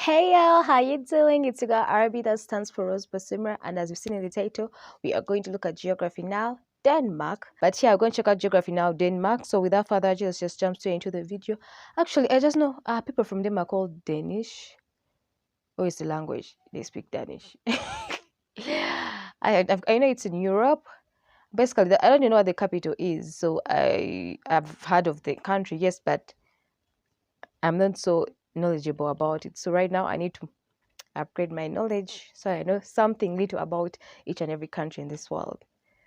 Hey y'all, how you doing? It's your girl RB, that stands for Rose Basemera, and as you've seen in the title, we are going to look at geography now, Denmark. But yeah, we're going to check out geography now, Denmark. So without further ado, let's just jump straight into the video. Actually, I just know people from Denmark called Danish. Oh, it's the language they speak Danish. I know it's in Europe. Basically, I don't even know what the capital is. So I've heard of the country, yes, but I'm not so knowledgeable about it. So right now, I need to upgrade my knowledge so I know something little about each and every country in this world.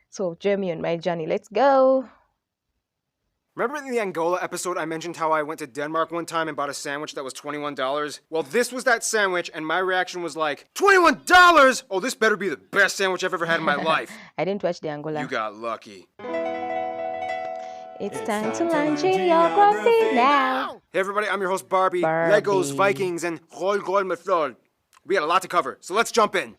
So join me on my journey. Let's go. Remember in the Angola episode I mentioned how I went to Denmark one time and bought a sandwich that was $21? Well, this was that sandwich, and my reaction was like, $21? Oh, this better be the best sandwich I've ever had in my life. I didn't watch the Angola. You got lucky. It's time to learn geography now. Hey everybody, I'm your host Barbie. Legos, Vikings, and Roll med fløjl. We got a lot to cover, so let's jump in.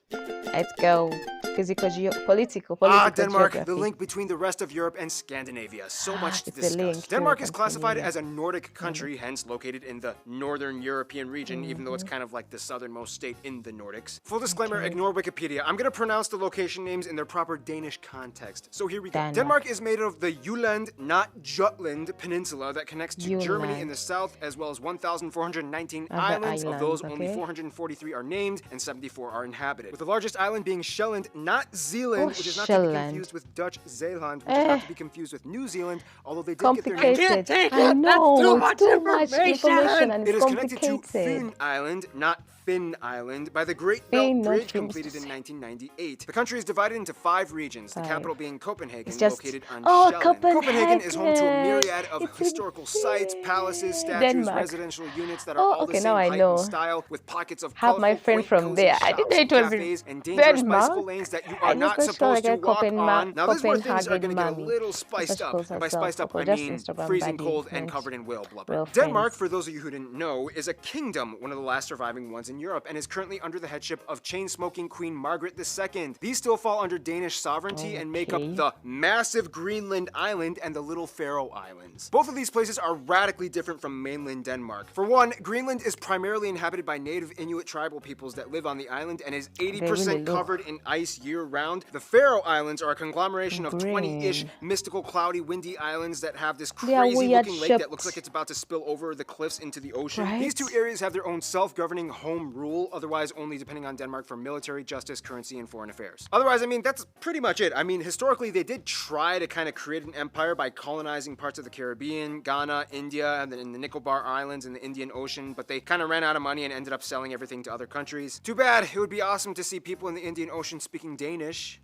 Let's go. Political Denmark, geography. the link between the rest of Europe and Scandinavia. So much to It's the discuss. link. Denmark is classified as a Nordic country, hence located in the Northern European region, even though it's kind of like the southernmost state in the Nordics. Full disclaimer, ignore Wikipedia. I'm going to pronounce the location names in their proper Danish context. So here we go. Denmark is made of the Jutland, not Jutland Peninsula that connects to Germany in the south, as well as 1,419 islands. Of those, only 443 are named and 74 are inhabited. With the largest island being Sjælland, not Zealand, which is not to be confused with Dutch Zeeland, which is not to be confused with New Zealand, although they did get their name. I can't take it. I know, it's too much information and it it's is connected to Fyn Island, not Finn Island, by the Great Belt Bridge completed in 1998. The country is divided into 5 regions, the capital being Copenhagen, located on Sjælland. Copenhagen is home to a myriad of historical sites, palaces, statues, residential units that are all the same height and style, with pockets of colorful, my friend from there. I didn't know it was cafes and dangerous bicycle lanes that you are not supposed to walk on. Now this is where things are going to get a little spiced up. And by spiced up, I mean freezing cold and covered in whale blubber. Denmark, for those of you who didn't know, is a kingdom, one of the last surviving ones in Europe, and is currently under the headship of chain-smoking Queen Margaret II. These still fall under Danish sovereignty and make up the massive Greenland island and the little Faroe Islands. Both of these places are radically different from mainland Denmark. For one, Greenland is primarily inhabited by native Inuit tribal peoples that live on the island and is 80% covered in ice year-round. The Faroe Islands are a conglomeration of 20-ish mystical, cloudy, windy islands that have this crazy-looking lake that looks like it's about to spill over the cliffs into the ocean. These two areas have their own self-governing home rule, otherwise only depending on Denmark for military, justice, currency, and foreign affairs. Otherwise, I mean, that's pretty much it. I mean, historically, they did try to kind of create an empire by colonizing parts of the Caribbean, Ghana, India, and then in the Nicobar Islands in the Indian Ocean, but they kind of ran out of money and ended up selling everything to other countries. Too bad. It would be awesome to see people in the Indian Ocean speaking Danish.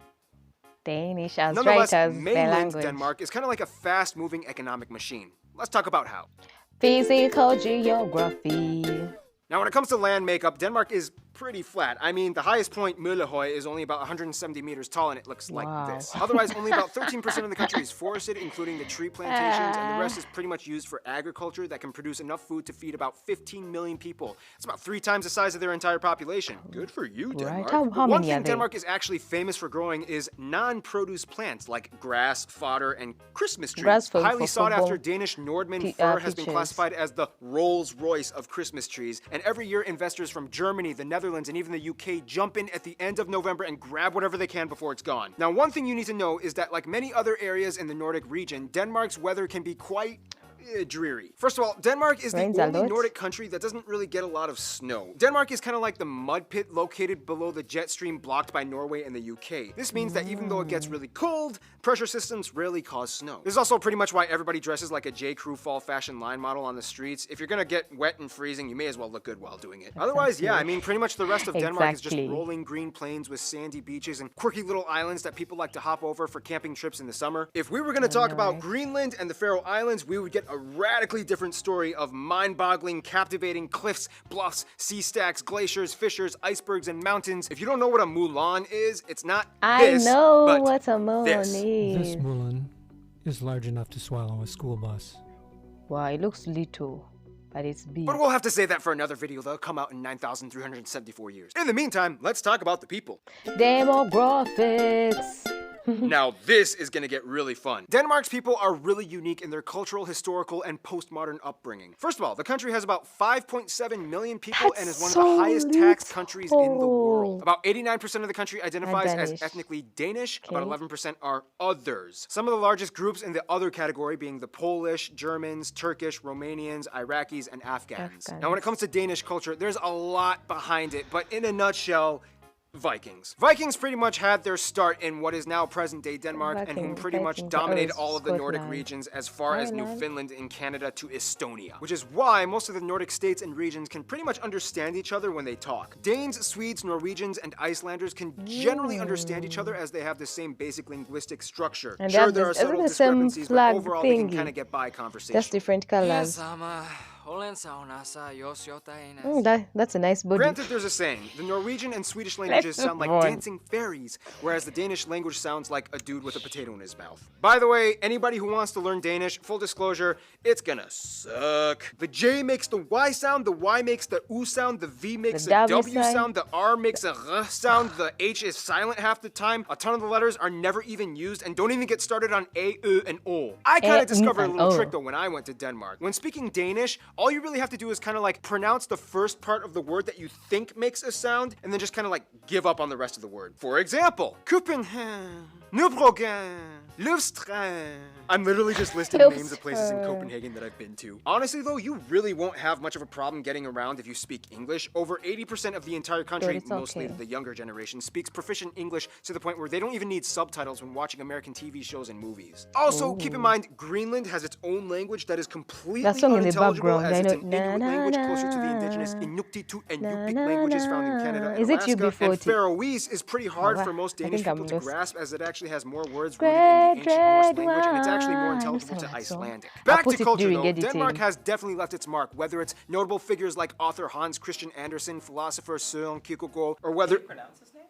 Danish, as Nonetheless, right as mainland Denmark is kind of like a fast-moving economic machine. Let's talk about how. Physical geography. Now, when it comes to land makeup, Denmark is pretty flat. I mean, the highest point, Møllehøj, is only about 170 meters tall, and it looks like this. Otherwise, only about 13% of the country is forested, including the tree plantations, and the rest is pretty much used for agriculture that can produce enough food to feed about 15 million people. It's about 3 times the size of their entire population. Good for you, Denmark. One thing Denmark is actually famous for growing is non-produce plants like grass, fodder, and Christmas trees. Highly sought-after Danish Nordmann fir has been classified as the Rolls-Royce of Christmas trees, and every year investors from Germany, the Netherlands, and even the UK jump in at the end of November and grab whatever they can before it's gone. Now, one thing you need to know is that, like many other areas in the Nordic region, Denmark's weather can be quite dreary. First of all, Denmark is the only Nordic country that doesn't really get a lot of snow. Denmark is kind of like the mud pit located below the jet stream blocked by Norway and the UK. This means that even though it gets really cold, pressure systems rarely cause snow. This is also pretty much why everybody dresses like a J. Crew fall fashion line model on the streets. If you're gonna get wet and freezing, you may as well look good while doing it. Otherwise, yeah, I mean, pretty much the rest of Denmark is just rolling green plains with sandy beaches and quirky little islands that people like to hop over for camping trips in the summer. If we were gonna talk about Greenland and the Faroe Islands, we would get a radically different story of mind-boggling, captivating cliffs, bluffs, sea stacks, glaciers, fissures, icebergs, and mountains. If you don't know what a Mulan is, it's not this, I know but what a Mulan is. This Mulan is large enough to swallow a school bus. Wow, it looks little, but it's big. But we'll have to save that for another video. That'll come out in 9,374 years. In the meantime, let's talk about the people. Demographics. Now this is gonna get really fun. Denmark's people are really unique in their cultural, historical, and postmodern upbringing. First of all, the country has about 5.7 million people and is one of the highest taxed countries in the world. About 89% of the country identifies as ethnically Danish, about 11% are others. Some of the largest groups in the other category being the Polish, Germans, Turkish, Romanians, Iraqis, and Afghans. Now when it comes to Danish culture, there's a lot behind it, but in a nutshell, Vikings. Vikings pretty much had their start in what is now present-day Denmark and whom pretty much dominated all of the Nordic regions as far as Newfoundland in Canada to Estonia, which is why most of the Nordic states and regions can pretty much understand each other when they talk. Danes, Swedes, Norwegians, and Icelanders can generally understand each other as they have the same basic linguistic structure. And sure, there are subtle discrepancies, but overall they can kind of get by conversation. Just different colors. That's a nice body. Granted, there's a saying, the Norwegian and Swedish languages sound like dancing fairies, whereas the Danish language sounds like a dude with a potato in his mouth. By the way, anybody who wants to learn Danish, full disclosure, it's gonna suck. The J makes the Y sound, the Y makes the U sound, the V makes the W sound, the R makes a R sound, the H is silent half the time, a ton of the letters are never even used, and don't even get started on A, U, and O. I kind of discovered a little trick though when I went to Denmark. When speaking Danish, all you really have to do is kind of like pronounce the first part of the word that you think makes a sound, and then just kind of like give up on the rest of the word. For example, Copenhagen, Nyhavn, Lufstrand. I'm literally just listing names of places in Copenhagen that I've been to. Honestly though, you really won't have much of a problem getting around if you speak English. Over 80% of the entire country, mostly the younger generation, speaks proficient English to the point where they don't even need subtitles when watching American TV shows and movies. Also, keep in mind, Greenland has its own language that is completely unintelligible as it's an Inuit language closer to the indigenous Inuktitut and Yupik languages found in Canada and Alaska. And Faroese is pretty hard for most Danish people to grasp as it actually has more words rooted in the ancient Norse language and it's actually more intelligible to Icelandic. Back to culture though, Denmark has definitely left its mark, whether it's notable figures like author Hans Christian Andersen, philosopher Søren Kierkegaard, or whether...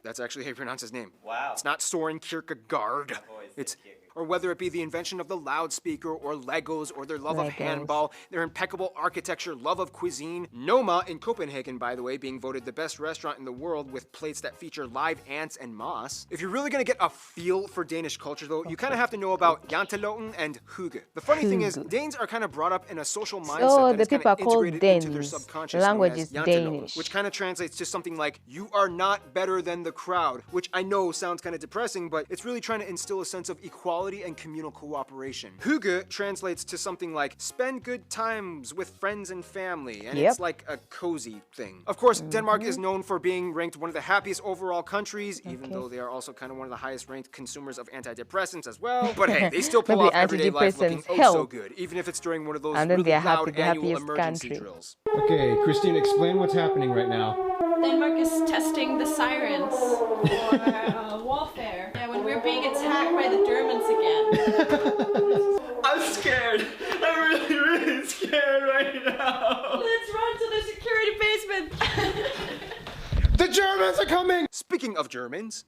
That's actually how you pronounce his name. Wow. It's not Soren Kierkegaard. It's... Or whether it be the invention of the loudspeaker, or Legos, or their love of handball, their impeccable architecture, love of cuisine. Noma in Copenhagen, by the way, being voted the best restaurant in the world with plates that feature live ants and moss. If you're really gonna get a feel for Danish culture though, you kind of have to know about janteloven and hygge. The funny thing is, Danes are kind of brought up in a social mindset that is kind of integrated into their subconscious, language is Danish, which kind of translates to something like, you are not better than the crowd, which I know sounds kind of depressing, but it's really trying to instill a sense of equality and communal cooperation. Hygge translates to something like spend good times with friends and family, and it's like a cozy thing. Of course, Denmark is known for being ranked one of the happiest overall countries, even though they are also kind of one of the highest ranked consumers of antidepressants as well. But hey, they still pull off everyday life looking oh so good, even if it's during one of those really loud annual emergency drills. Okay, Christine, explain what's happening right now. Denmark is testing the sirens for warfare. Yeah, when we're being attacked by the Germans again. I'm scared. I'm really scared right now. Let's run to the security basement. The Germans are coming! Speaking of Germans...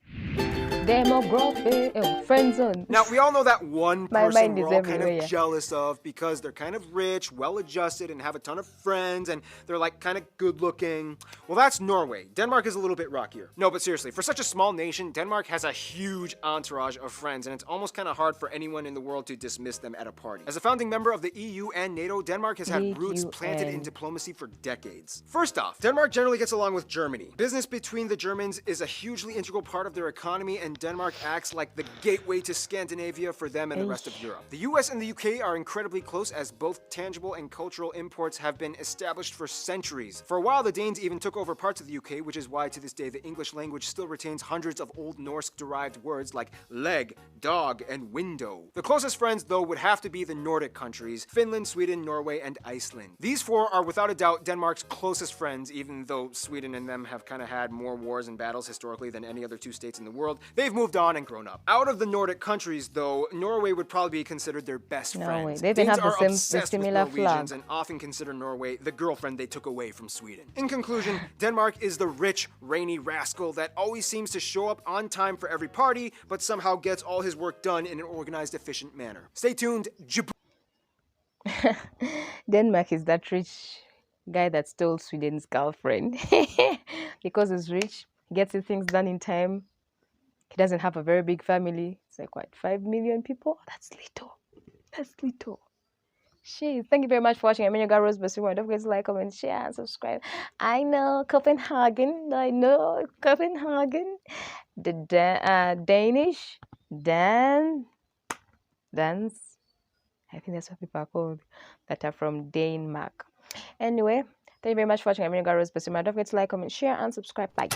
Demography, friend zone. Now, we all know that one person we're all kind of jealous of because they're kind of rich, well-adjusted, and have a ton of friends, and they're like kind of good-looking. Well, that's Norway. Denmark is a little bit rockier. No, but seriously, for such a small nation, Denmark has a huge entourage of friends, and it's almost kind of hard for anyone in the world to dismiss them at a party. As a founding member of the EU and NATO, Denmark has had roots planted in diplomacy for decades. First off, Denmark generally gets along with Germany. Business between the Germans is a hugely integral part of their economy, and Denmark acts like the gateway to Scandinavia for them and the rest of Europe. The US and the UK are incredibly close as both tangible and cultural imports have been established for centuries. For a while, the Danes even took over parts of the UK, which is why to this day the English language still retains hundreds of Old Norse-derived words like leg, dog, and window. The closest friends, though, would have to be the Nordic countries, Finland, Sweden, Norway, and Iceland. These four are without a doubt Denmark's closest friends, even though Sweden and them have kind of had more wars and battles historically than any other two states in the world. They've moved on and grown up. Out of the Nordic countries, though, Norway would probably be considered their best friends. They Danes have are the obsessed with similar Norwegians flag. and often consider Norway the girlfriend they took away from Sweden. In conclusion, Denmark is the rich, rainy rascal that always seems to show up on time for every party, but somehow gets all his work done in an organized, efficient manner. Stay tuned. Denmark is that rich guy that stole Sweden's girlfriend. Because he's rich, gets his things done in time. He doesn't have a very big family, like what, 5 million people? That's little. That's little. Jeez, thank you very much for watching. I'm your girl Rose Basemera. Don't forget to like, comment, share, and subscribe. I know Copenhagen. I know Copenhagen. The Danish dance. I think that's what people are called that are from Denmark. Anyway, thank you very much for watching. I'm your girl Rose Basemera. Don't forget to like, comment, share, and subscribe. Bye.